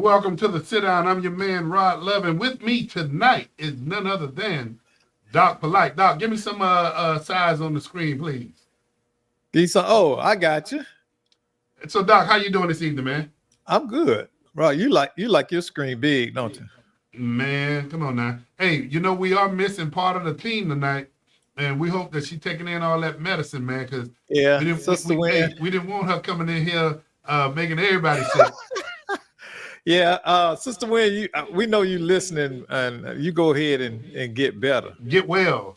welcome to the Sit Down. I'm your man, Rod Love, and with me tonight is none other than Doc Polite. Doc, give me some size on the screen, please. Oh, I got you. So, Doc, how you doing this evening, man? I'm good. Right, you like your screen big, don't you? Man, come on now. Hey, we are missing part of the team tonight, and we hope that she's taking in all that medicine, man, because Yeah, Sister Wynn. we didn't want her coming in here making everybody sick. Yeah, Sister Wynn, we know you listening, and you go ahead and get better. Get well.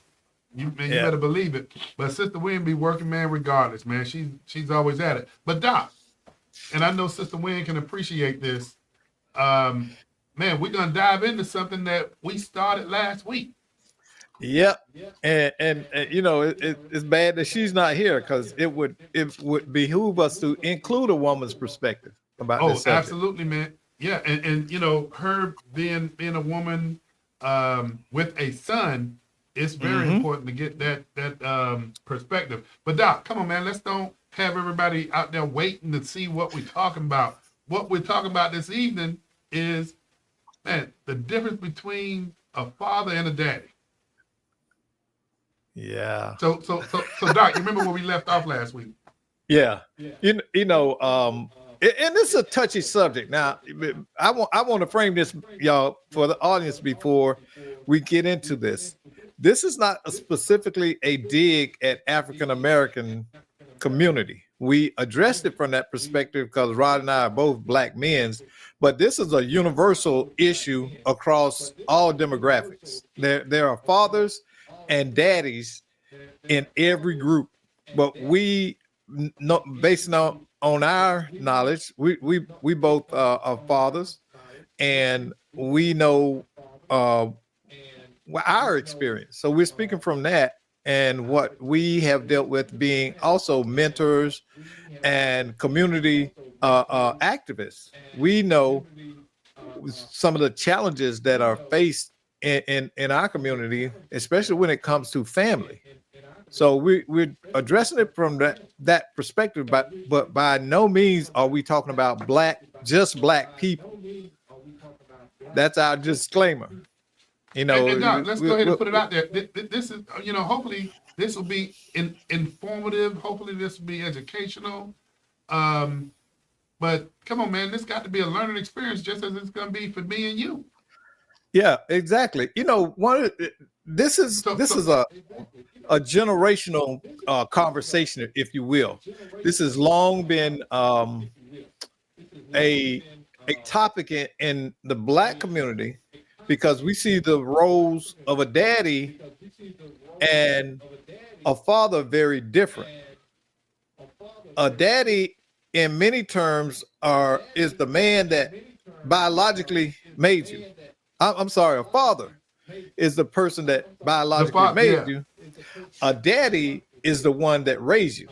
You better believe it. But Sister Wynn be working, man, regardless, man. She's always at it. But Doc, and I know Sister Wynn can appreciate this. Man, we're gonna dive into something that we started last week. Yep. And it's bad that she's not here because it would behoove us to include a woman's perspective about this subject. Absolutely, man. Yeah, and her being a woman with a son, it's very important to get that perspective. But Doc, come on, man, let's don't have everybody out there waiting to see what we're talking about. What we're talking about this evening is, man, the difference between a father and a daddy. Yeah. So Doc, you remember where we left off last week? Yeah. And this is a touchy subject. Now, I want to frame this, y'all, for the audience before we get into this. This is not specifically a dig at African American community. We addressed it from that perspective because Rod and I are both black men, but this is a universal issue across all demographics. There are fathers and daddies in every group, but we, based on our knowledge, we both are fathers, and we know our experience. So we're speaking from that and what we have dealt with, being also mentors and community activists. We know some of the challenges that are faced in our community, especially when it comes to family. So we're addressing it from that perspective, but by no means are we talking about just black people. That's our disclaimer. And Doc, let's go ahead and put it out there. This is, hopefully this will be informative. Hopefully this will be educational. But come on, man, this got to be a learning experience, just as it's going to be for me and you. Yeah, exactly. This is a generational conversation, if you will. This has long been a topic in the black community, because we see the roles of a daddy and a father very different. A daddy, in many terms, is the man that biologically made you. I'm sorry, a father is the person that biologically made you. A daddy is the one that raised you.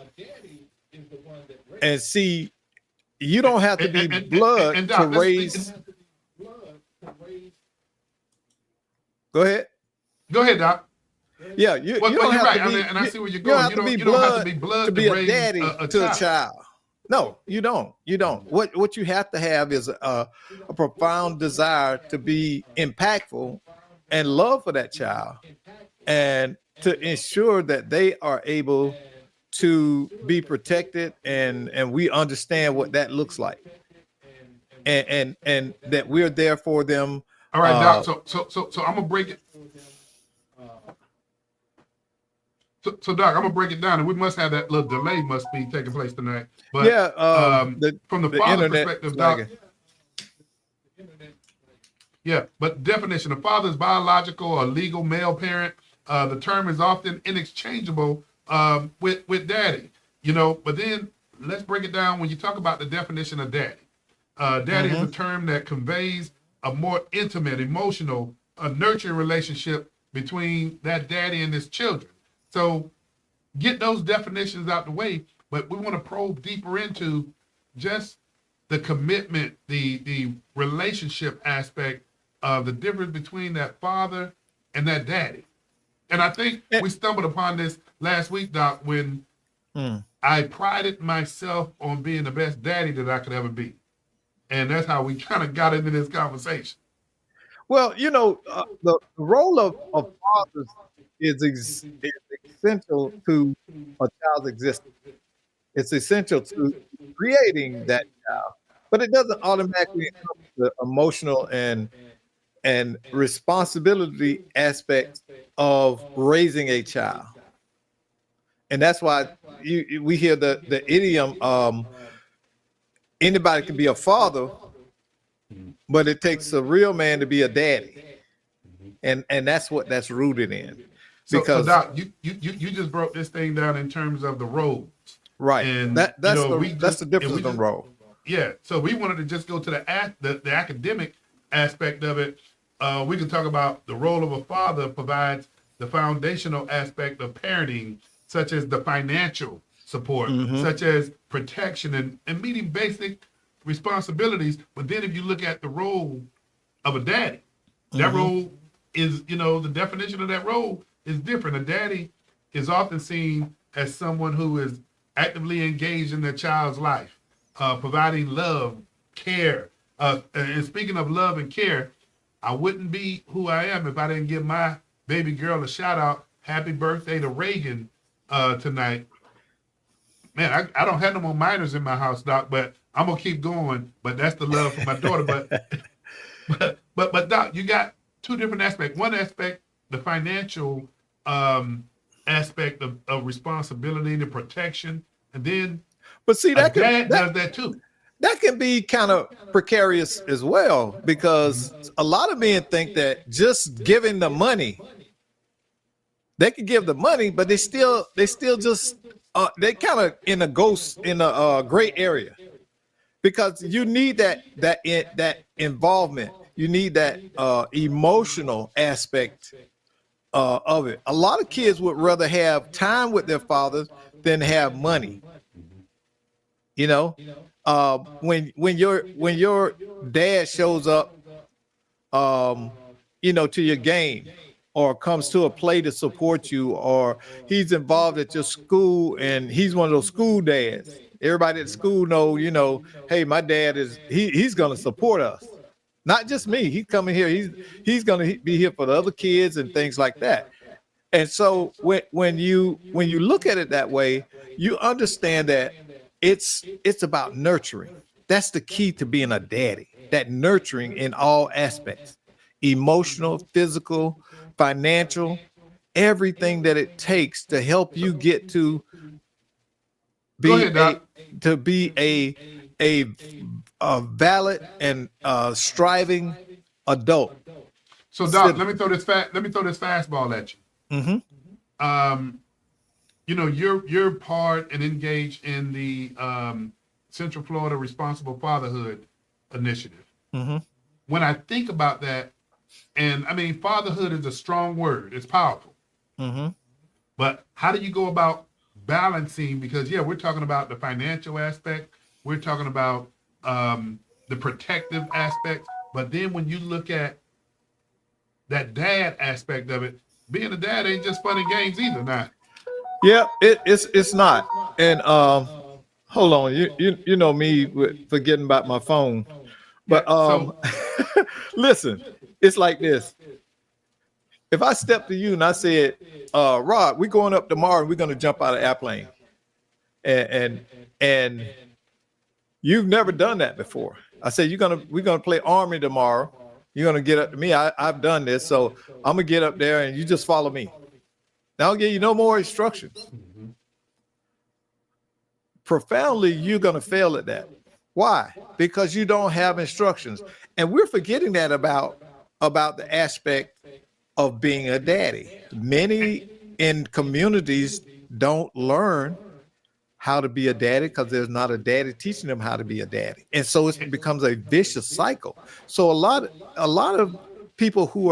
And see, you don't have to be blood to raise. Go ahead. Go ahead, Doc. Yeah, you don't have to be. And I see where you're going. You don't have to be blood to be raise a daddy to a child. No, you don't. You don't. What you have to have is a profound desire to be impactful and love for that child, and to ensure that they are able to be protected, and we understand what that looks like, and that we're there for them. All right, Doc. So I'm gonna break it. So Doc, I'm gonna break it down, and we must have that little delay must be taking place tonight. But from the father perspective, Doc. Yeah, but definition: a father is biological or legal male parent. The term is often interchangeable with daddy. But then let's break it down. When you talk about the definition of daddy, daddy is a term that conveys a more intimate, emotional, nurturing relationship between that daddy and his children. So get those definitions out the way, but we want to probe deeper into just the commitment, the relationship aspect of the difference between that father and that daddy. And I think we stumbled upon this last week, Doc, when I prided myself on being the best daddy that I could ever be. And that's how we kind of got into this conversation. Well, the role of fathers is essential to a child's existence. It's essential to creating that child, but it doesn't automatically encompass the emotional and responsibility aspects of raising a child. And that's why we hear the idiom, anybody can be a father, but it takes a real man to be a daddy. And that's what that's rooted in. So Doc, you just broke this thing down in terms of the roles. Right. And that's the difference in role. Yeah. So we wanted to just go to the academic aspect of it. We can talk about the role of a father provides the foundational aspect of parenting, such as the financial support, such as protection and meeting basic responsibilities. But then if you look at the role of a daddy, that role is, the definition of that role is different. A daddy is often seen as someone who is actively engaged in their child's life, providing love, care. And speaking of love and care, I wouldn't be who I am if I didn't give my baby girl a shout out. Happy birthday to Reagan tonight. Man, I don't have no more minors in my house, Doc, but I'm gonna keep going. But that's the love for my daughter. But Doc, you got two different aspects. One aspect, the financial aspect of responsibility, the protection, and then but see dad does that too. That can be kind of precarious as well, because a lot of men think that just giving the money, they can give the money, but they still just they kind of in a gray area, because you need that involvement. You need that emotional aspect of it. A lot of kids would rather have time with their fathers than have money. When your dad shows up, to your game, or comes to a play to support you, or he's involved at your school and he's one of those school dads. Everybody at school know, hey, my dad he's going to support us. Not just me. He's coming here. He's going to be here for the other kids and things like that. And so when you look at it that way, you understand that it's about nurturing. That's the key to being a daddy. That nurturing in all aspects, emotional, physical, financial, everything that it takes to help you get to be a valid and striving adult. So Doc, let me throw this fastball at you. You're part and engaged in the Central Florida Responsible Fatherhood Initiative. When I think about that, and I mean, fatherhood is a strong word. It's powerful. But how do you go about balancing? Because we're talking about the financial aspect. We're talking about the protective aspect. But then when you look at that dad aspect of it, being a dad ain't just fun and games either. Now, yeah, it's not. And hold on, you know me with forgetting about my phone, but listen, it's like this. If I step to you and I said, Rod, we're going up tomorrow and we're going to jump out of the airplane, and you've never done that before. I said we're gonna play Army tomorrow. You're gonna get up to me. I've done this, so I'm gonna get up there and you just follow me. Now I'll give you no more instructions. Profoundly, you're gonna fail at that. Why? Because you don't have instructions, and we're forgetting that about the aspect of being a daddy. Many in communities don't learn how to be a daddy because there's not a daddy teaching them how to be a daddy, and so it becomes a vicious cycle. So a lot of people who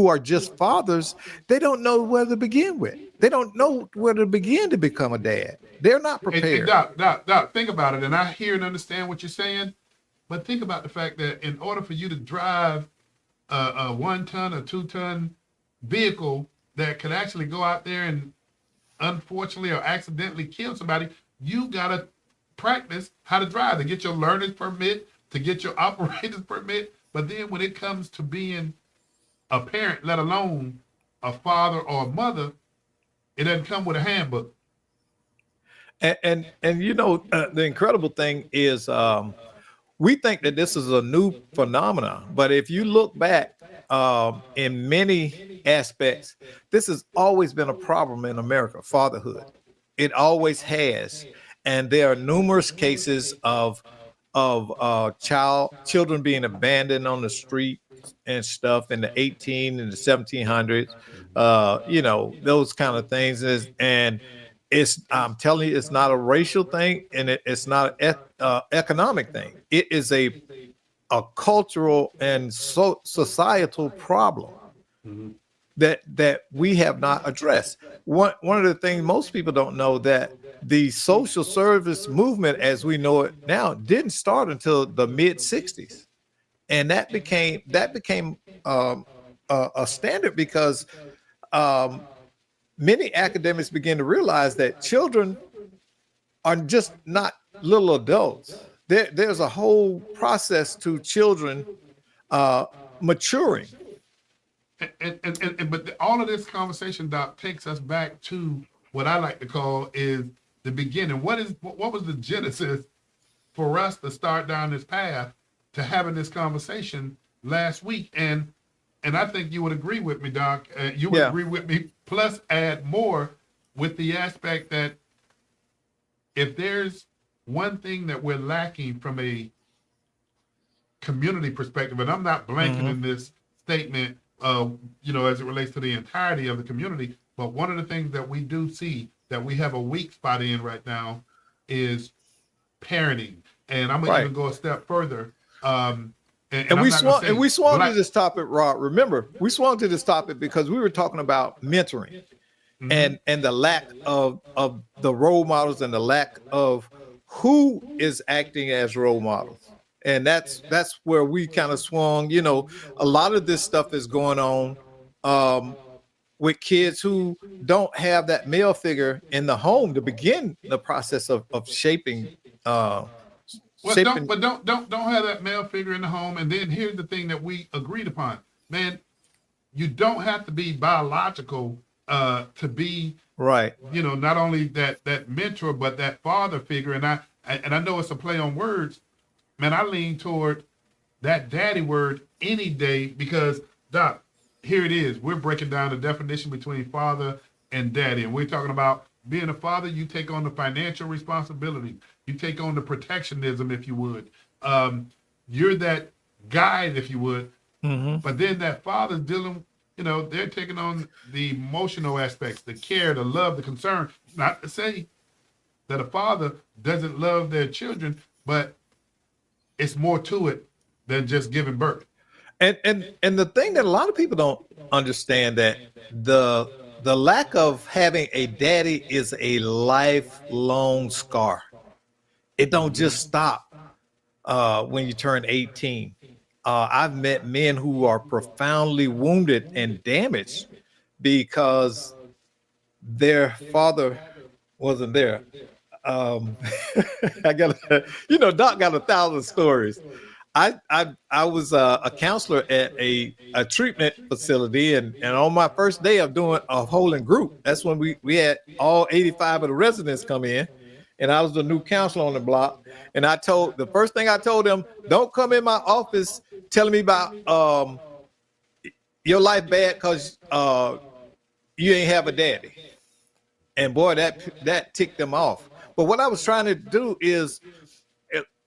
are just fathers, they don't know where to begin with. They don't know where to begin to become a dad. They're not prepared. Doc, think about it, and I hear and understand what you're saying, but think about the fact that in order for you to drive a 1-ton or 2-ton vehicle that could actually go out there and unfortunately or accidentally kill somebody, you gotta practice how to drive, to get your learner's permit, to get your operator's permit. But then when it comes to being a parent, let alone a father or a mother, it doesn't come with a handbook. And you know, the incredible thing is, we think that this is a new phenomenon, but if you look back, in many aspects, this has always been a problem in America. Fatherhood, it always has, and there are numerous cases of children being abandoned on the street and stuff in the 18 and the 1700s, you know, those kind of things. And it's, I'm telling you, it's not a racial thing, and it's not an economic thing. It is a cultural and societal problem that we have not addressed. One of the things most people don't know, that the social service movement as we know it now didn't start until the mid 60s, and that became a standard because many academics begin to realize that children are just not little adults. There's a whole process to children maturing. But all of this conversation, Doc, takes us back to what I like to call is the beginning. What was the genesis for us to start down this path to having this conversation last week? And I think you would agree with me, Doc. You would agree with me, plus add more with the aspect that if there's one thing that we're lacking from a community perspective, and I'm not blanking in this statement, you know, as it relates to the entirety of the community, but one of the things that we do see that we have a weak spot in right now is parenting. And I'm gonna even go a step further. And we swung to this topic, Rod. Remember, we swung to this topic because we were talking about mentoring and the lack of the role models and the lack of who is acting as role models. And that's where we kind of swung. You know, a lot of this stuff is going on with kids who don't have that male figure in the home to begin the process of shaping. Don't have that male figure in the home. And then here's the thing that we agreed upon, man. You don't have to be biological to be right. You know, not only that mentor, but that father figure. And I know it's a play on words. Man, I lean toward that daddy word any day because, Doc, here it is. We're breaking down the definition between father and daddy. And we're talking about being a father, you take on the financial responsibility. You take on the protectionism, if you would. You're that guide, if you would. But then that father's dealing, you know, they're taking on the emotional aspects, the care, the love, the concern. Not to say that a father doesn't love their children, but it's more to it than just giving birth. And the thing that a lot of people don't understand, that the lack of having a daddy is a lifelong scar. It don't just stop when you turn 18. I've met men who are profoundly wounded and damaged because their father wasn't there. I got, you know, Doc got 1,000 stories. I was a counselor at a treatment facility, and on my first day of doing a holding group, that's when we had all 85 of the residents come in, and I was the new counselor on the block. And the first thing I told them, don't come in my office telling me about your life bad because you ain't have a daddy. And boy, that ticked them off. But what I was trying to do is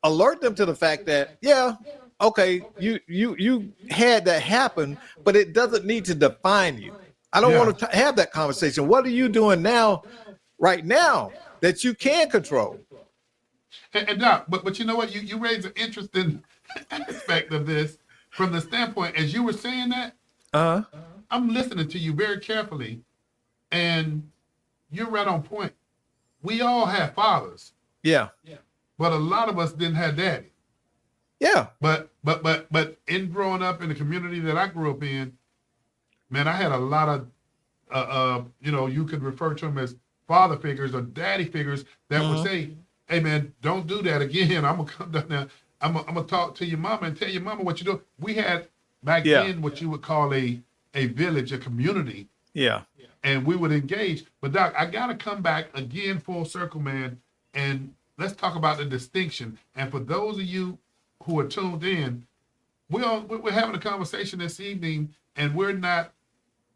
alert them to the fact that, yeah, okay, you had that happen, but it doesn't need to define you. I don't want to have that conversation. What are you doing now, right now, that you can control? And Doc, but you know what? You raised an interesting aspect of this from the standpoint, as you were saying that, I'm listening to you very carefully, and you're right on point. We all have fathers. Yeah. But a lot of us didn't have daddy. Yeah. But in growing up in the community that I grew up in, man, I had a lot of you know, you could refer to them as father figures or daddy figures that would say, hey man, don't do that again. I'm gonna come down there. I'm gonna talk to your mama and tell your mama what you do. We had back Yeah. then what you would call a village, a community, Yeah. and we would engage. But Doc, I gotta come back again full circle, man, and let's talk about the distinction. And for those of you who are tuned in, we're having a conversation this evening, and we're not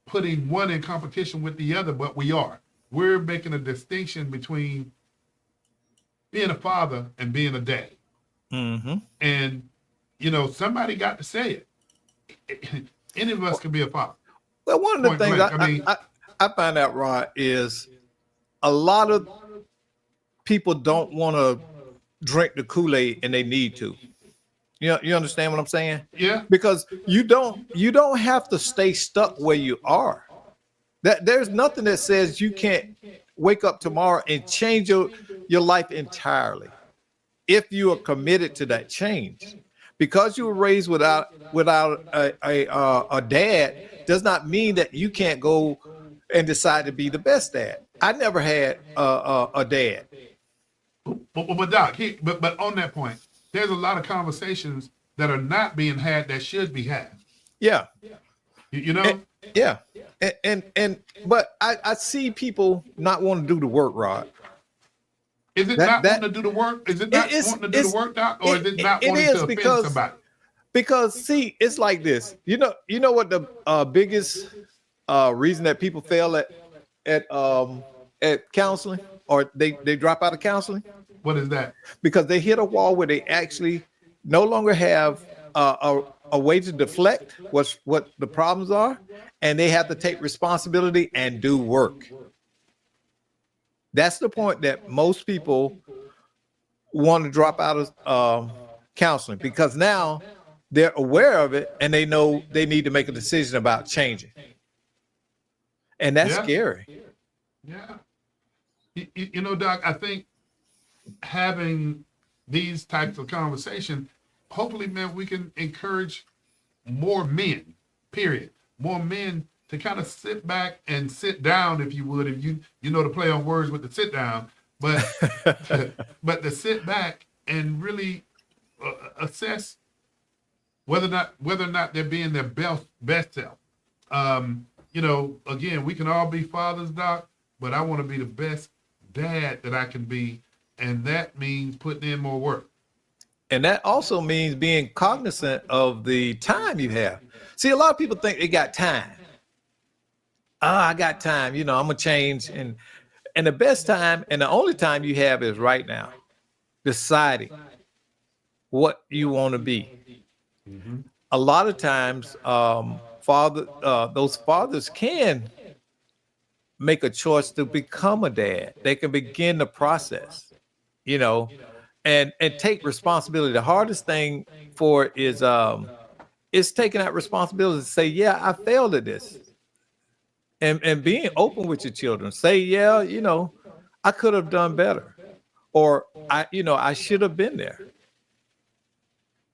putting one in competition with the other, but we are. We're making a distinction between being a father and being a dad. Mm-hmm. And, somebody got to say it. Any of us can be a father. Well, one of the Point things blank. I find out, Rod, is a lot of people don't want to drink the Kool-Aid and they need to. You understand what I'm saying? Yeah. Because you don't have to stay stuck where you are. There's nothing that says you can't wake up tomorrow and change your life entirely if you are committed to that change. Because you were raised without a dad does not mean that you can't go and decide to be the best dad. I never had a dad. But Doc, but on that point, there's a lot of conversations that are not being had that should be had. Yeah. You know? Yeah. But I see people not wanting to do the work, Rod. Is it not wanting to do the work? Is it not wanting to do the work, Doc? Or is it not wanting to offend somebody? Because see, it's like this. You know what the biggest reason that people fail at counseling, or they drop out of counseling? What is that? Because they hit a wall where they actually no longer have a way to deflect what the problems are, and they have to take responsibility and do work. That's the point that most people want to drop out of counseling, because now they're aware of it and they know they need to make a decision about changing. And that's scary. Yeah. Doc, I think having these types of conversations, hopefully, man, we can encourage more men, period. More men to kind of sit back and sit down, if you would, if you to play on words with the sit down, but but to sit back and really assess whether or not they're being their best self. Again, we can all be fathers, Doc, but I want to be the best dad that I can be, and that means putting in more work. And that also means being cognizant of the time you have. See, a lot of people think they got time. I got time, I'm gonna change, and the best time and the only time you have is right now, deciding what you want to be. Mm-hmm. A lot of times, those fathers can make a choice to become a dad. They can begin the process, and take responsibility. The hardest thing for it is taking that responsibility to say, yeah, I failed at this. And being open with your children. Say, yeah, I could have done better. Or I should have been there.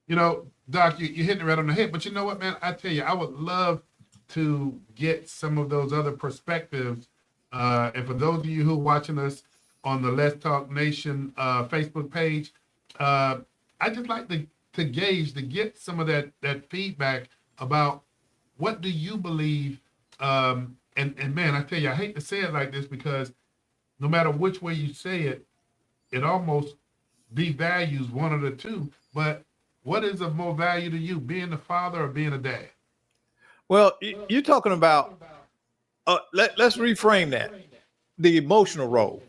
Doc, you're hitting it right on the head. But you know what, man? I tell you, I would love to get some of those other perspectives. And for those of you who are watching us on the Let's Talk Nation Facebook page, I just like to get some of that feedback about what do you believe. And man, I tell you, I hate to say it like this, because no matter which way you say it, it almost devalues one of the two. But what is of more value to you, being a father or being a dad? Well, you're talking about, let's reframe that, the emotional role.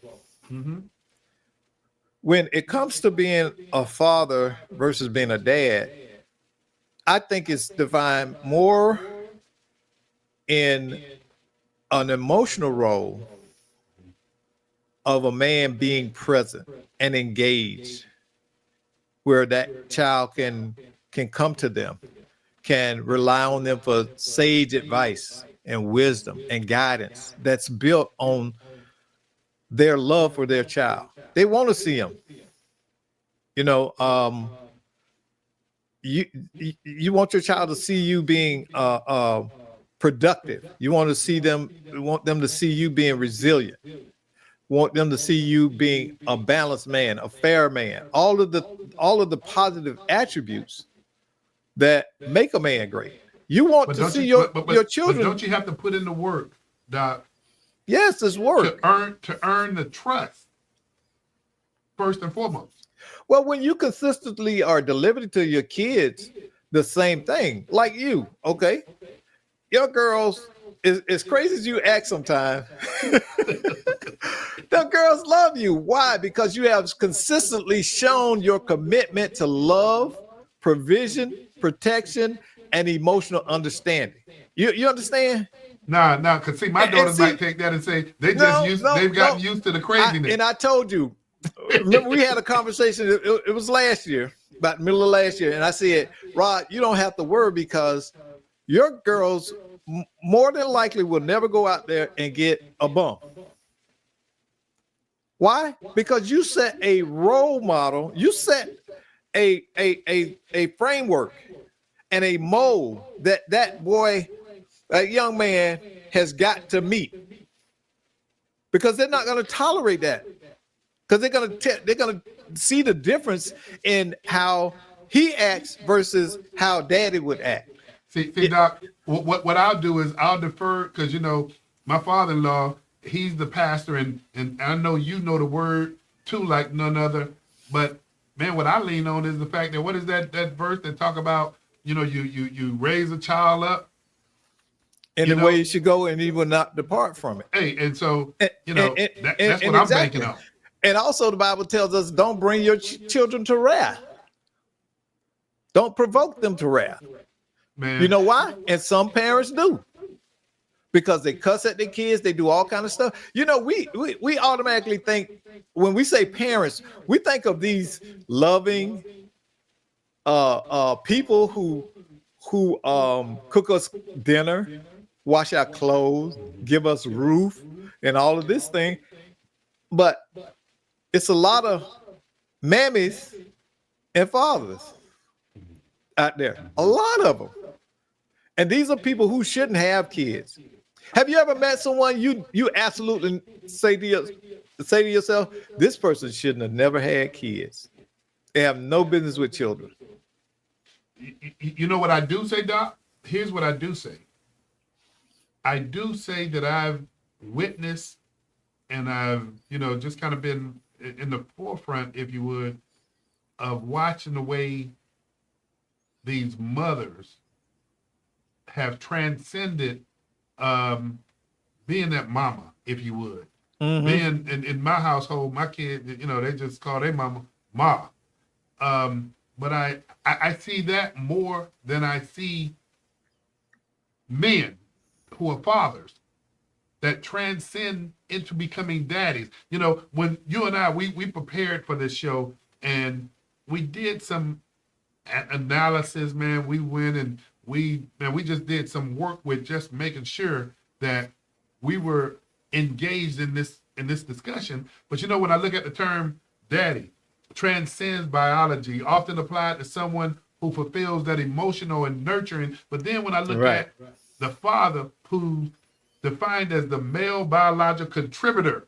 Mm-hmm. When it comes to being a father versus being a dad, I think it's defined more in an emotional role of a man being present and engaged, where that child can come to them, can rely on them for sage advice and wisdom and guidance that's built on their love for their child. They want to see them. You want your child to see you being productive. You want them to see you being resilient. want them to see you being a balanced man, a fair man, all of the positive attributes that make a man great. You want But to don't see you? your But children. don't you have to put in the work, Doc, Yes, it's work. to earn the trust first and foremost? Well, when you consistently are delivering to your kids the same thing, like you, okay, your girls, as crazy as you act sometimes, the girls love you. Why? Because you have consistently shown your commitment to love, provision, protection, and emotional understanding. You understand? Nah, cause see, my And daughters might see, take that and say no, no, they've gotten no. used to the craziness. I told you. Remember, we had a conversation. It was last year, about the middle of last year, and I said, "Rod, you don't have to worry because your girls more than likely will never go out there and get a bum. Why? Because you set a role model. You set a framework and a mold that boy, that young man has got to meet, because they're not going to tolerate that, because they're going to see the difference in how he acts versus how daddy would act. See, Doc, what I'll do is I'll defer because my father-in-law, he's the pastor, and I know you know the word too like none other. But man, what I lean on is the fact that what is that verse that talk about you raise a child up In the way you should go, and he will not depart from it. Hey, and so that's what and I'm exactly. banking on. And also, the Bible tells us, don't bring your children to wrath. Don't provoke them to wrath. Man, you know why? And some parents do, because they cuss at their kids. They do all kind of stuff. We automatically think, when we say parents, we think of these loving people who cook us dinner, wash our clothes, give us roof, and all of this thing. But it's a lot of mammies and fathers out there, a lot of them. And these are people who shouldn't have kids. Have you ever met someone you absolutely say to yourself, this person shouldn't have never had kids? They have no business with children. You know what I do say, Doc? Here's what I do say. I do say that I've witnessed and I've, just kind of been in the forefront, if you would, of watching the way these mothers have transcended being that mama, if you would. Mm-hmm. Being in my household, my kids, they just call their mama Ma. But I see that more than I see men who are fathers that transcend into becoming daddies. When you and I, we prepared for this show and we did some analysis, man. We went and we just did some work with just making sure that we were engaged in this discussion. But when I look at the term daddy, transcends biology, often applied to someone who fulfills that emotional and nurturing. But then when I look at the father, who's defined as the male biological contributor,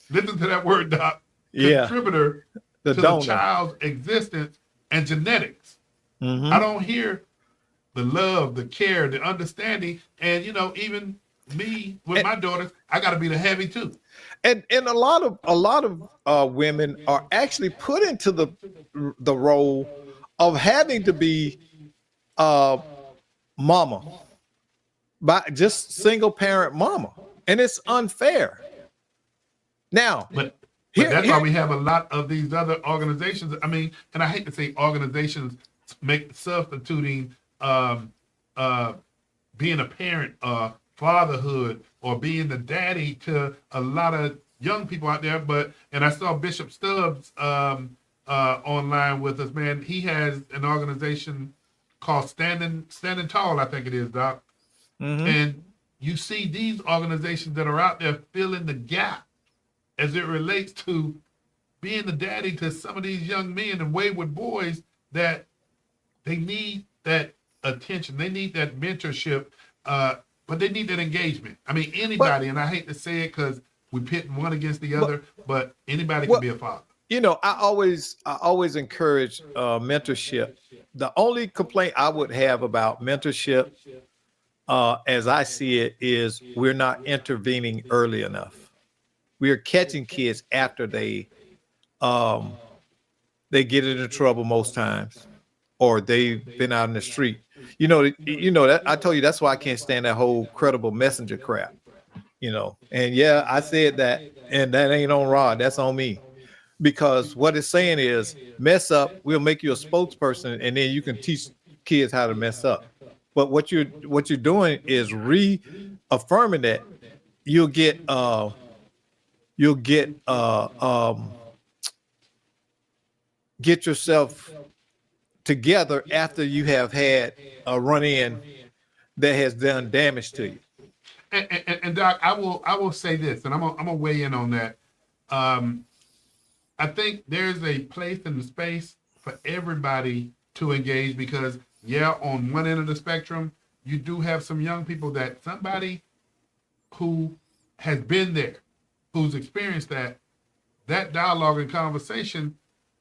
listen to that word, Doc, contributor to the child's existence and genetics. Mm-hmm. I don't hear the love, the care, the understanding, and even me with my daughters, I got to be the heavy too. And a lot of women are actually put into the role of having to be mama, by just single parent mama, and it's unfair. Now, but that's why we have a lot of these other organizations. I mean, and I hate to say organizations substituting being a parent, fatherhood, or being the daddy to a lot of young people out there. And I saw Bishop Stubbs online with us, man. He has an organization called Standing Tall, I think it is, Doc. Mm-hmm. And you see these organizations that are out there filling the gap as it relates to being the daddy to some of these young men and wayward boys that they need that attention. They need that mentorship, but they need that engagement. I mean, anybody, and I hate to say it because we pit one against the other, but anybody can Well, be a father. I always encourage mentorship. The only complaint I would have about mentorship, as I see it, is we're not intervening early enough. We are catching kids after um, they get into trouble most times, or they've been out in the street. That I told you that's why I can't stand that whole credible messenger crap. And yeah, I said that, and that ain't on Rod. That's on me. Because what it's saying is mess up, we'll make you a spokesperson, and then you can teach kids how to mess up. But what you're doing is reaffirming that you'll get you'll get yourself together after you have had a run in that has done damage to you. And Doc, I will say this, and I'm gonna weigh in on that. Um, I think there's a place in the space for everybody to engage because, yeah, on one end of the spectrum, you do have some young people that somebody who has been there, who's experienced that dialogue and conversation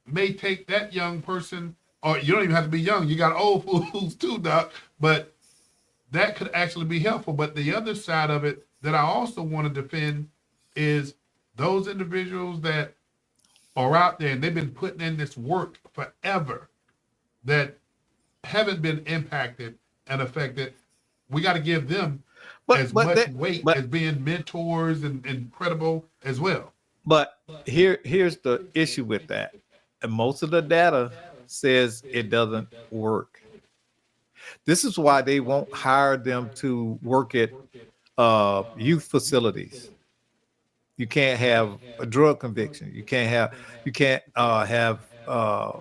may take that young person, or you don't even have to be young, you got old fools too, Doc, but that could actually be helpful. But the other side of it that I also want to defend is those individuals that are out there and they've been putting in this work forever that haven't been impacted and affected. We got to give them as much weight as being mentors and credible as well. But here's the issue with that. And most of the data says it doesn't work. This is why they won't hire them to work at youth facilities. You can't have a drug conviction. You can't have a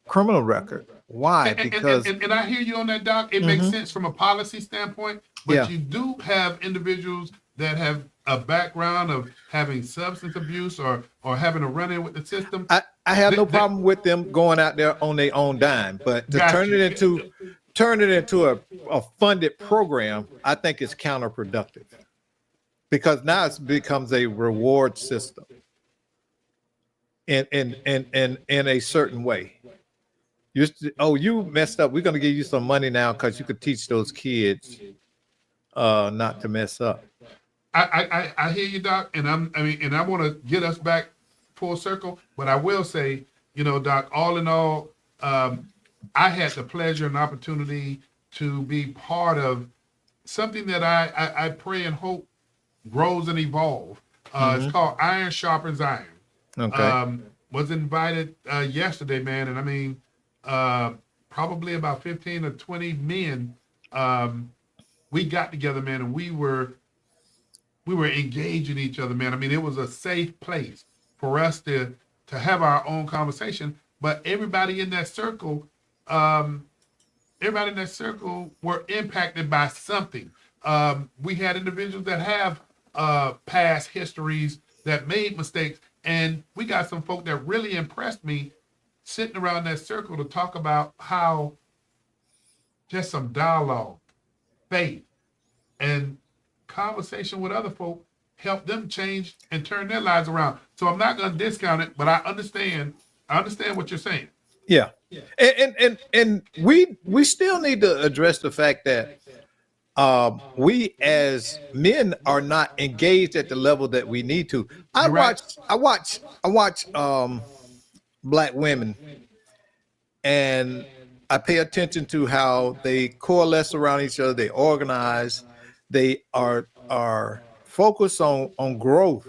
criminal record. Why? Because and I hear you on that, Doc. It makes sense from a policy standpoint, but you do have individuals that have a background of having substance abuse or having a run-in with the system. I have no problem with them going out there on their own dime, but to turn it into a funded program, I think it's counterproductive. Because now it becomes a reward system in a certain way. You messed up. We're going to give you some money now because you could teach those kids not to mess up. I hear you, Doc, and I want to get us back full circle. But I will say, Doc, all in all, I had the pleasure and opportunity to be part of something that I pray and hope grows and evolve. It's called Iron Sharpens Iron. Okay. Was invited yesterday, man, and probably about 15 or 20 men. We got together, man, and we were engaging each other, man. It was a safe place for us to have our own conversation. But everybody in that circle, were impacted by something. We had individuals that have past histories that made mistakes, and we got some folk that really impressed me sitting around that circle to talk about how just some dialogue, faith, and conversation with other folk helped them change and turn their lives around. So I'm not going to discount it, but I understand what you're saying. Yeah. And we still need to address the fact that we as men are not engaged at the level that we need to. I watch Black women, and I pay attention to how they coalesce around each other. They organize. They are focused on growth,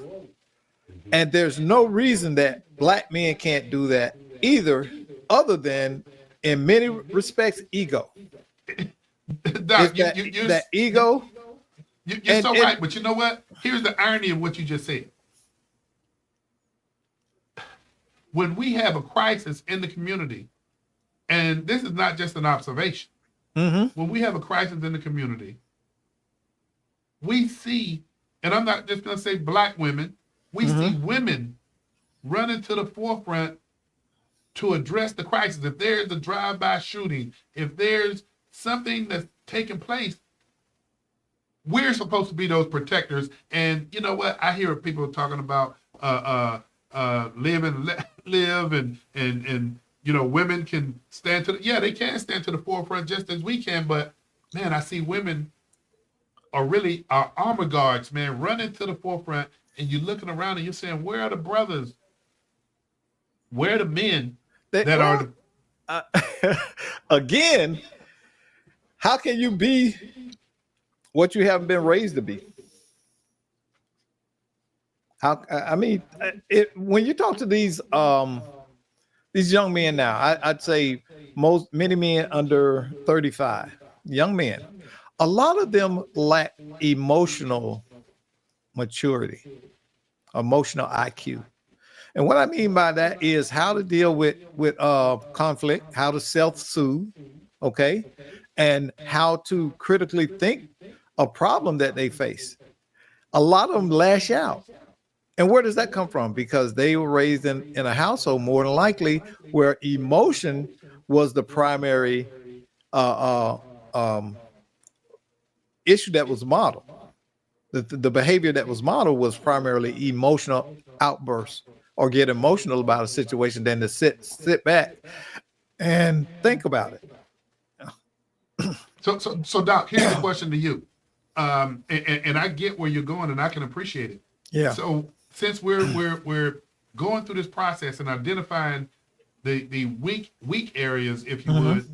and there's no reason that Black men can't do that either, other than in many respects ego. Doc, that ego. You're so right, but you know what? Here's the irony of what you just said. When we have a crisis in the community, and this is not just an observation, when we have a crisis in the community, we see, and I'm not just going to say Black women, we see women running to the forefront to address the crisis. If there's a drive-by shooting, if there's something that's taking place, we're supposed to be those protectors. And you know what? I hear people talking about live and live, and you know, women can stand to yeah, they can stand to the forefront just as we can. But man, I see women are really our armor guards, man, running to the forefront, and you're looking around and you're saying, where are the brothers? Where are the men that are the again, how can you be what you haven't been raised to be? How, I mean, when you talk to these young men now, I'd say many men under 35, young men, a lot of them lack emotional maturity, emotional IQ. And what I mean by that is how to deal with conflict, how to self-soothe, okay, and how to critically think a problem that they face. A lot of them lash out. And where does that come from? Because they were raised in a household, more than likely, where emotion was the primary issue that was modeled. The behavior that was modeled was primarily emotional outbursts or get emotional about a situation than to sit back and think about it. So Doc, here's the question to you. And I get where you're going, and I can appreciate it. Yeah. So since we're going through this process and identifying the weak areas, if you would,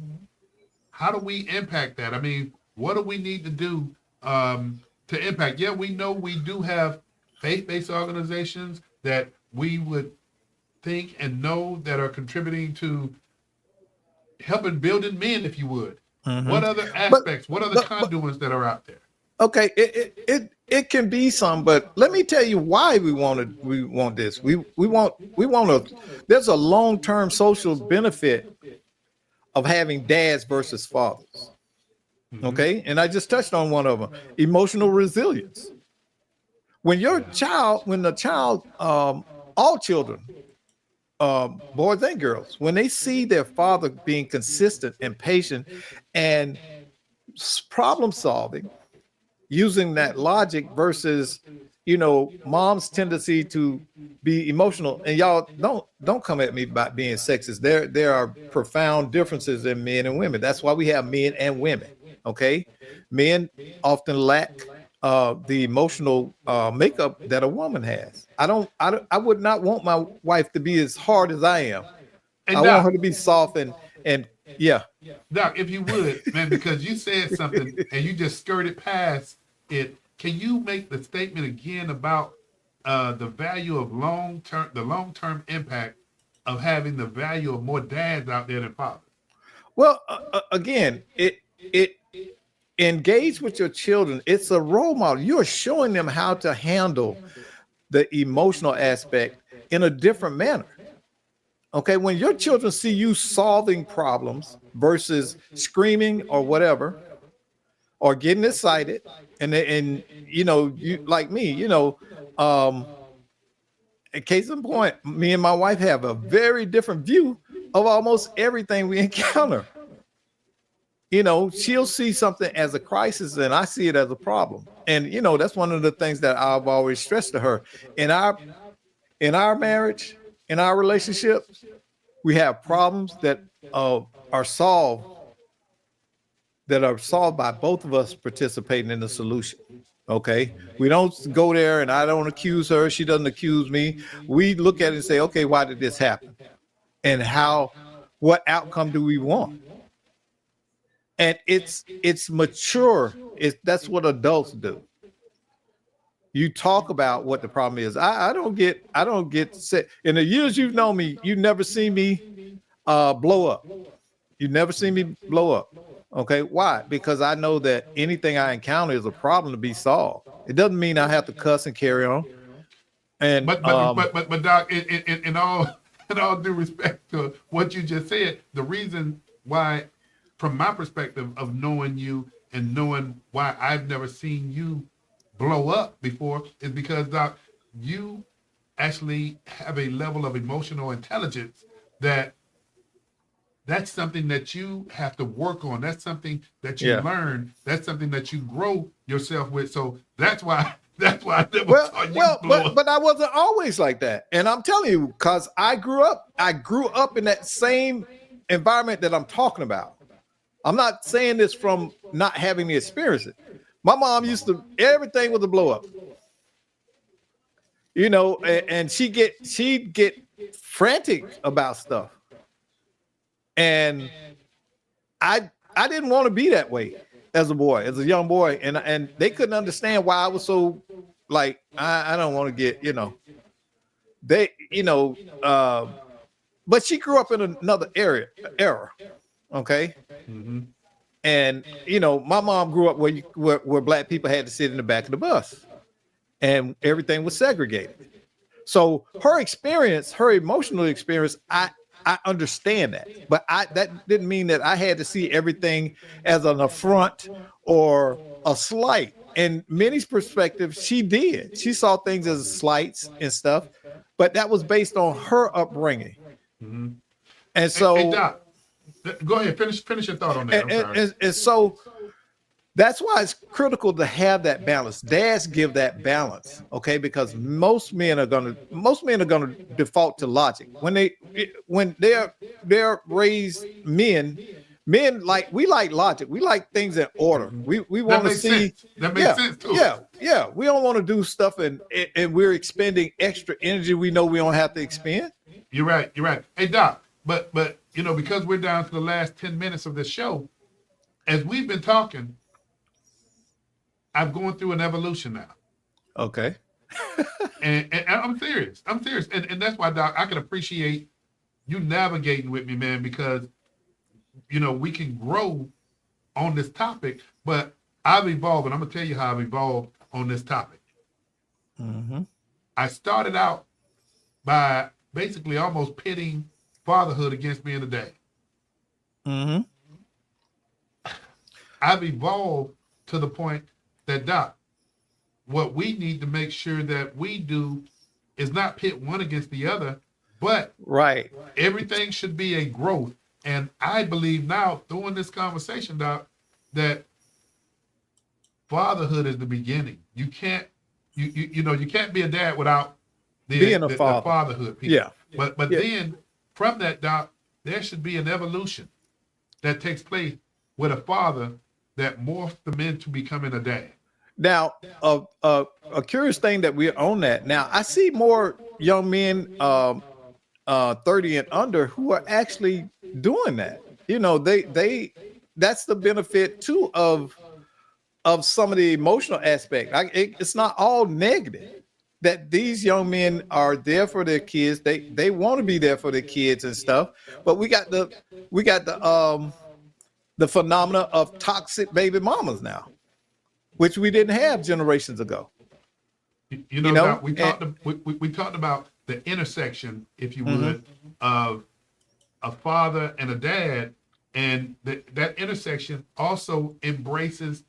how do we impact that? I mean, what do we need to do to impact? Yeah, we know we do have faith-based organizations that we would think and know that are contributing to helping building men, if you would. What other aspects? What other conduits that are out there? Okay, it can be some, but let me tell you why we want this. We want to. There's a long-term social benefit of having dads versus fathers. Okay, and I just touched on one of them: emotional resilience. When the child, all children, boys and girls, when they see their father being consistent and patient and problem solving, using that logic versus, mom's tendency to be emotional. And y'all don't come at me about being sexist. There are profound differences in men and women. That's why we have men and women. Okay, men often lack the emotional makeup that a woman has. I would not want my wife to be as hard as I am. And I want her to be soft and yeah. Doc, if you would, man, because you said something and you just skirted past it. Can you make the statement again about the value of the long-term impact of having the value of more dads out there than fathers? Well, again, it engage with your children. It's a role model. You're showing them how to handle the emotional aspect in a different manner. Okay, when your children see you solving problems versus screaming or whatever, or getting excited, and you like me, in case in point, me and my wife have a very different view of almost everything we encounter. She'll see something as a crisis and I see it as a problem. And that's one of the things that I've always stressed to her. In our marriage, in our relationship, we have problems that are solved by both of us participating in the solution. Okay, we don't go there and I don't accuse her, she doesn't accuse me. We look at it and say, okay, why did this happen, and what outcome do we want? And it's mature. That's what adults do. You talk about what the problem is. I don't get sick. In the years you've known me, you never see me blow up. You never see me blow up. Okay, why? Because I know that anything I encounter is a problem to be solved. It doesn't mean I have to cuss and carry on. And but Doc, in all due respect to what you just said, the reason why, from my perspective of knowing you and knowing why I've never seen you blow up before, is because, Doc, you actually have a level of emotional intelligence that that's something that you have to work on. That's something that you Yeah. learn. That's something that you grow yourself with. So that's why I never Well, saw you well, blow up. but I wasn't always like that. And I'm telling you, because I grew up in that same environment that I'm talking about. I'm not saying this from not having the experience. My mom used to, everything was a blow up. You know, and she'd get frantic about stuff. And I didn't want to be that way as a boy, as a young boy. And they couldn't understand why I was so like, I don't want to get, you know, they, you know, but she grew up in another era. Okay. Mm-hmm. And, you know, my mom grew up where black people had to sit in the back of the bus and everything was segregated. So her experience, her emotional experience, I understand that, but that didn't mean that I had to see everything as an affront or a slight. In Minnie's perspective, she did. She saw things as slights and stuff, but that was based on her upbringing. Mm-hmm. And so, hey, Doc, go ahead, finish your thought on that. and so that's why it's critical to have that balance. Dads give that balance, okay? Because most men are gonna default to logic when they're raised men. Men we like logic. We like things in order. We want to see sense. That makes sense too. Yeah. We don't want to do stuff and we're expending extra energy we know we don't have to expend. You're right. Hey, Doc, but you know, because we're down to the last 10 minutes of this show, as we've been talking, I'm going through an evolution now. Okay. and I'm serious. And that's why, Doc, I can appreciate you navigating with me, man, because, you know, we can grow on this topic, but I've evolved, and I'm going to tell you how I've evolved on this topic. Mm-hmm. I started out by basically almost pitting fatherhood against being a dad. Mm-hmm. I've evolved to the point that, Doc, what we need to make sure that we do is not pit one against the other, but right. Everything should be a growth. And I believe now, doing this conversation, Doc, that fatherhood is the beginning. You can't, you know, you can't be a dad without being a father. The fatherhood piece. Yeah. But then from that, Doc, there should be an evolution that takes place with a father that morphs them into becoming a dad. Now, a curious thing that we're on that now, I see more young men 30 and under who are actually doing that. You know, they that's the benefit too of some of the emotional aspect. It's not all negative. That these young men are there for their kids. They want to be there for their kids and stuff. But we got the phenomena of toxic baby mamas now, which we didn't have generations ago. You know Doc, we talked about the intersection, if you would, of a father and a dad, and that intersection also embraces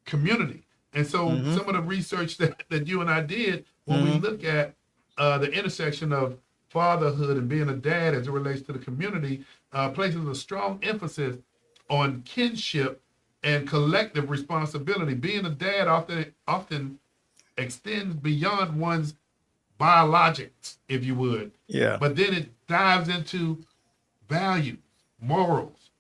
community. And so some of the research that you and I did when we look at the intersection of fatherhood and being a dad as it relates to the community, places a strong emphasis on kinship and collective responsibility. Being a dad often extends beyond one's biologics, if you would. Yeah. But then it dives into values, morals.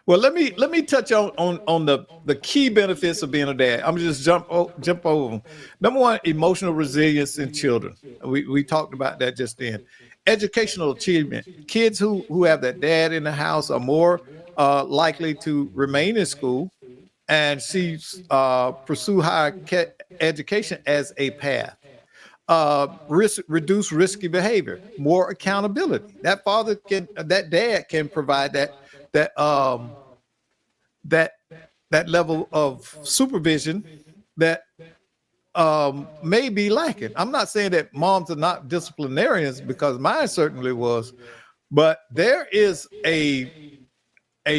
Well, let me touch on the key benefits of being a dad. I'm just jump over them. Number one, emotional resilience in children. We talked about that just then. Educational achievement. Kids who have that dad in the house are more likely to remain in school and pursue higher education as a path. Reduce risky behavior, more accountability. That dad can provide that level of supervision that may be lacking. I'm not saying that moms are not disciplinarians, because mine certainly was, but there is a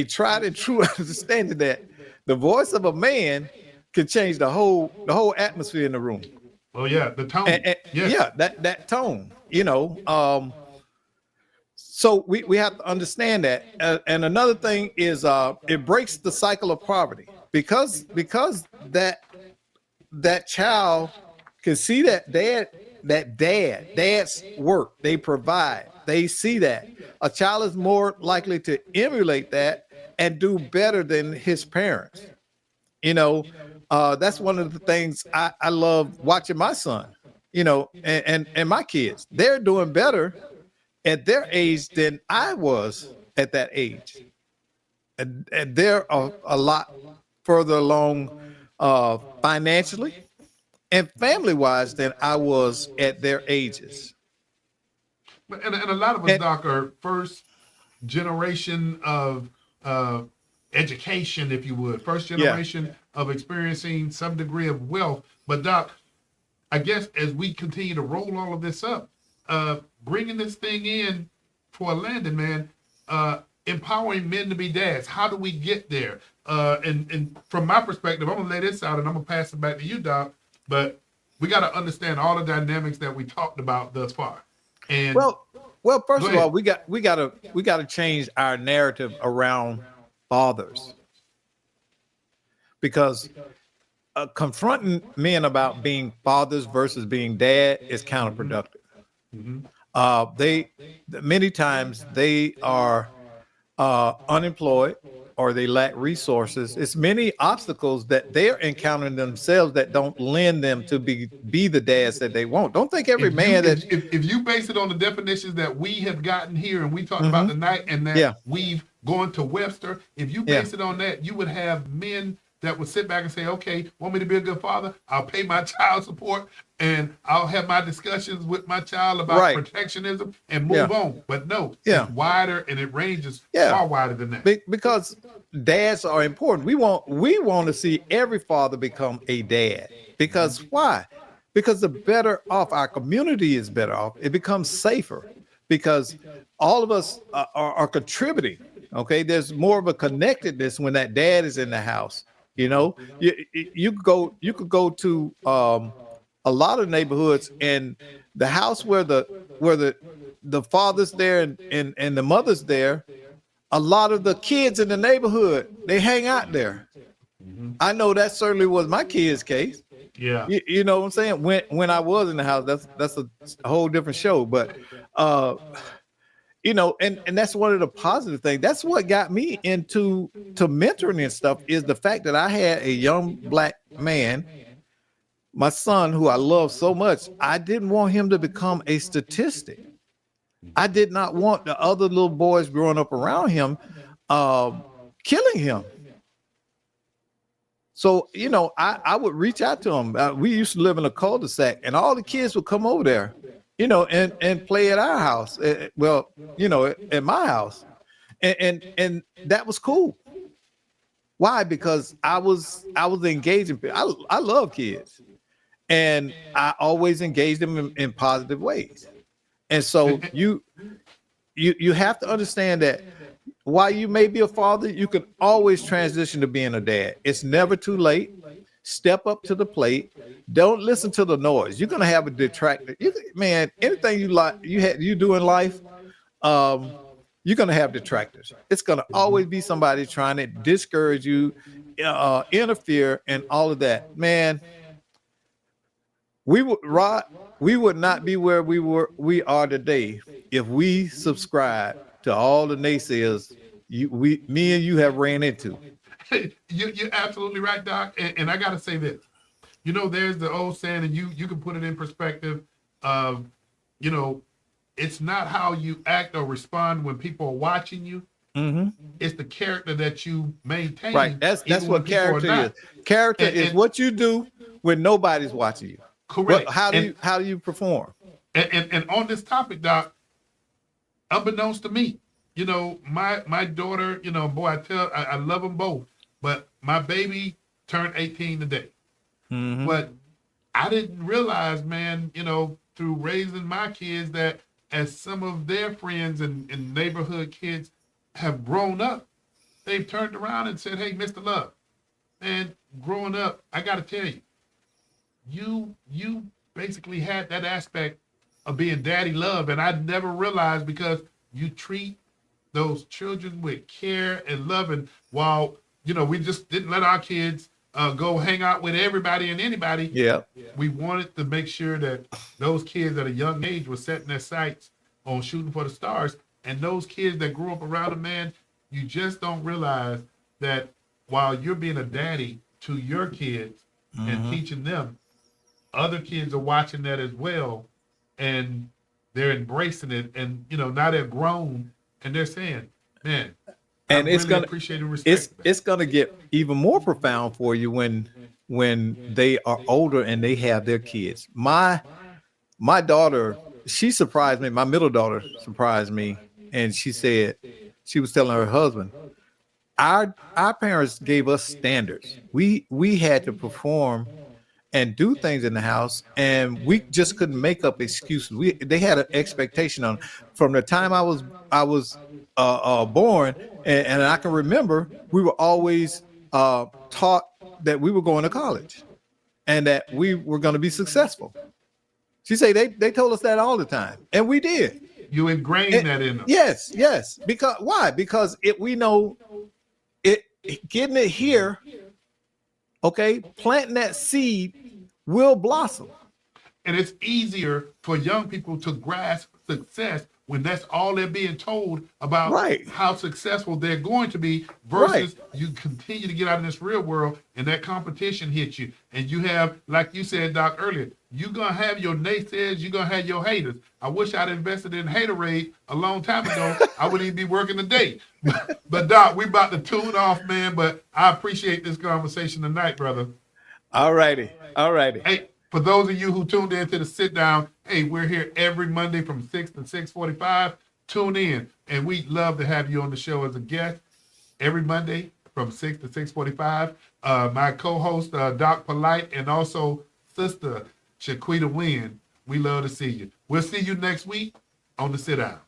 tried and true understanding that the voice of a man can change the whole atmosphere in the room. Oh yeah, the tone. Yeah, that tone. You know, So we have to understand that. And another thing is it breaks the cycle of poverty because that child can see that dad's work, they provide, they see that a child is more likely to emulate that and do better than his parents. you know that's one of the things I love watching my son, and my kids. They're doing better at their age than I was at that age, and they're a lot further along financially and family wise than I was at their ages. And a lot of us, And Doc, are first generation of education, if you would, first yeah, generation of experiencing some degree of wealth. But Doc, I guess as we continue to roll all of this up, bringing this thing in for a landing, man, empowering men to be dads. How do we get there? And from my perspective, I'm gonna lay this out and I'm gonna pass it back to you, Doc. But we got to understand all the dynamics that we talked about thus far. And well, well, go first of all, ahead. we gotta change our narrative around fathers, because confronting men about being fathers versus being dad is Mm-hmm. counterproductive. Mm-hmm. They many times they are unemployed or they lack resources. It's many obstacles that they're encountering themselves that don't lend them to be the dads that they want. Don't think every If you man that. if you base it on the definitions that we have gotten here and we talked about Mhm. tonight and that Yeah, we've gone to Webster, if you yeah, base it on that, you would have men that would sit back and say, okay, want me to be a good father? I'll pay my child support and I'll have my discussions with my child about right, protectionism and yeah, move on. But no, it's yeah, wider and it ranges yeah. far wider than that. Because dads are important. We want to see every father become a dad. Because why? Because the better off our community is, better off. It becomes safer because all of us are contributing. Okay, there's more of a connectedness when that dad is in the house. You could go to a lot of neighborhoods, and the house where the father's there and the mother's there, a lot of the kids in the neighborhood, they hang out there. Mm-hmm. I know that certainly was my kid's case. Yeah. You know what I'm saying? When I was in the house, that's a whole different show. But uh, and that's one of the positive things. That's what got me into mentoring and stuff, is the fact that I had a young black man, my son, who I love so much. I didn't want him to become a statistic. I did not want the other little boys growing up around him killing him. So, I would reach out to him. We used to live in a cul-de-sac, and all the kids would come over there, and play at our house. Well, at my house, and that was cool. Why? Because I was engaging. I love kids, and I always engage them in positive ways. And so you have to understand that while you may be a father, you can always transition to being a dad. It's never too late. Step up to the plate. Don't listen to the noise. You're gonna have a detractor. Man, anything you do in life, um, you're gonna have detractors. It's gonna always be somebody trying to discourage you, interfere, and all of that. Man, Rod, we would not be where we are today if we subscribe to all the naysayers me and you have ran into. You're absolutely right, Doc. And I got to say this. There's the old saying, and you can put it in perspective of, you know, it's not how you act or respond when people are watching you. Mm-hmm. It's the character that you maintain, Right. That's even when what people are character not. is. Character is And what you do when nobody's watching you. correct. How do And, you perform? and on this topic, Doc, unbeknownst to me, my daughter, boy, I love them both, but my baby turned 18 today. Mm-hmm. But I didn't realize, man, through raising my kids, that as some of their friends and neighborhood kids have grown up, they've turned around and said, hey, Mr. Love, man, growing up, I got to tell you, you basically had that aspect of being daddy love. And I never realized, because you treat those children with care and loving, while we just didn't let our kids go hang out with everybody and anybody. Yeah. We wanted to make sure that those kids at a young age were setting their sights on shooting for the stars. And those kids that grew up around a man, you just don't realize that while you're being a daddy to your kids and teaching them, other kids are watching that as well, and they're embracing it. And now they're grown and they're saying, "Man, And I it's really gonna appreciate and respect that." it's gonna get even more profound for you when they are older and they have their kids. My daughter, she surprised me. My middle daughter surprised me, and she said she was telling her husband, our parents gave us standards. We had to perform and do things in the house, and we just couldn't make up excuses. They had an expectation on from the time I was born, and I can remember we were always taught that we were going to college and that we were going to be successful. She said they told us that all the time, and we did. You ingrained that in them. Yes. Because why? Because we know it getting it here. Okay, planting that seed will blossom. And it's easier for young people to grasp success when that's all they're being told about how successful they're going to be, versus you continue to get out in this real world and that competition hits you. And you have, like you said, Doc, earlier, you're going to have your naysayers, you're going to have your haters. I wish I'd invested in Haterade a long time ago. I wouldn't even be working today. But Doc, we about to tune off, man, but I appreciate this conversation tonight, brother. All righty. Hey, for those of you who tuned in to the sit down, hey, we're here every Monday from 6 to 6:45. Tune in, and we'd love to have you on the show as a guest every Monday from 6 to 6:45. My co-host, Doc Polite, and also Sister Shaquita Wynn, we love to see you. We'll see you next week on the sit down.